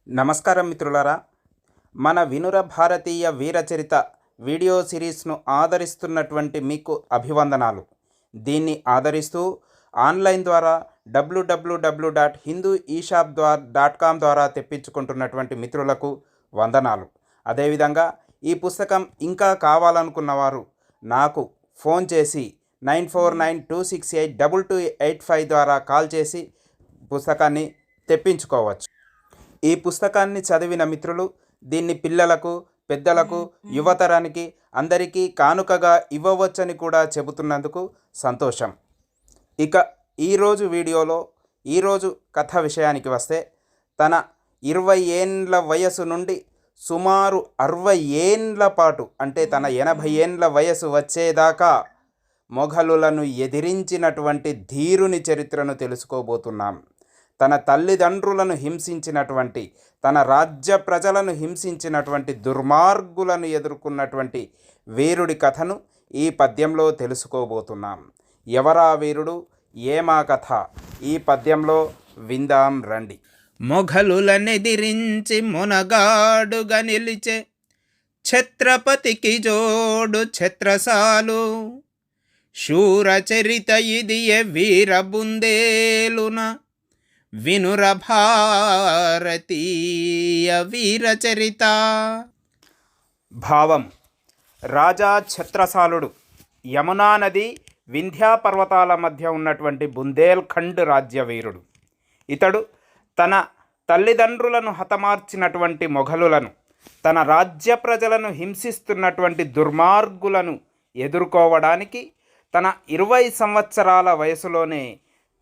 నమస్కారం మిత్రులారా, మన వినుర భారతీయ వీరచరిత వీడియో సిరీస్ను ఆదరిస్తున్నటువంటి మీకు అభివందనాలు. దీన్ని ఆదరిస్తూ ఆన్లైన్ ద్వారా www.hindueshop.com ద్వారా తెప్పించుకుంటున్నటువంటి మిత్రులకు వందనాలు. అదేవిధంగా ఈ పుస్తకం ఇంకా కావాలనుకున్నవారు నాకు ఫోన్ చేసి 9492682285 ద్వారా కాల్ చేసి పుస్తకాన్ని తెప్పించుకోవచ్చు. ఈ పుస్తకాన్ని చదివిన మిత్రులు దీన్ని పిల్లలకు, పెద్దలకు, యువతరానికి అందరికీ కానుకగా ఇవ్వవచ్చని కూడా చెబుతున్నందుకు సంతోషం. ఇక ఈరోజు వీడియోలో ఈరోజు కథ విషయానికి వస్తే, తన 20 ఏండ్ల వయసు నుండి సుమారు 60 ఏండ్ల పాటు, అంటే తన 80 ఏండ్ల వయసు వచ్చేదాకా మొఘలులను ఎదిరించినటువంటి ధీరుని చరిత్రను తెలుసుకోబోతున్నాం. తన తల్లిదండ్రులను హింసించినటువంటి, తన రాజ్య ప్రజలను హింసించినటువంటి దుర్మార్గులను ఎదుర్కొన్నటువంటి వీరుడి కథను ఈ పద్యంలో తెలుసుకోబోతున్నాం. ఎవరా వీరుడు, ఏమా కథ, ఈ పద్యంలో విందాం రండి. మొఘలులనెదిరించి మొనగాడుగా నిలిచే ఛత్రపతికి జోడు ఛత్రసాలు. శూర చరిత ఇది వీరబుందేలున వినుర భారతీయ వీరచరిత. భావం: రాజా ఛత్రసాలుడు యమునా నది, వింధ్యా పర్వతాల మధ్య ఉన్నటువంటి బుందేల్ఖండ్ రాజ్య వీరుడు. ఇతడు తన తల్లిదండ్రులను హతమార్చినటువంటి మొఘలులను, తన రాజ్య ప్రజలను హింసిస్తున్నటువంటి దుర్మార్గులను ఎదుర్కోవడానికి తన 20 సంవత్సరాల వయసులోనే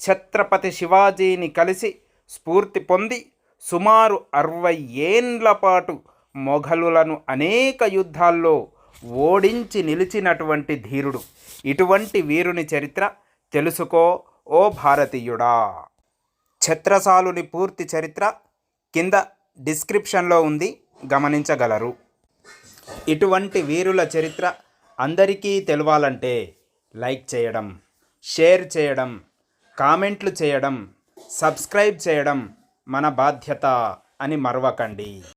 ఛత్రపతి శివాజీని కలిసి స్ఫూర్తి పొంది సుమారు 60 ఏండ్ల పాటు మొఘలులను అనేక యుద్ధాల్లో ఓడించి నిలిచినటువంటి ధీరుడు. ఇటువంటి వీరుని చరిత్ర తెలుసుకో ఓ భారతీయుడా. ఛత్రసాలుని పూర్తి చరిత్ర కింద డిస్క్రిప్షన్లో ఉంది, గమనించగలరు. ఇటువంటి వీరుల చరిత్ర అందరికీ తెలవాలంటే లైక్ చేయడం, షేర్ చేయడం, కామెంట్లు చేయడం, సబ్స్క్రైబ్ చేయడం మన బాధ్యత అని మరవకండి.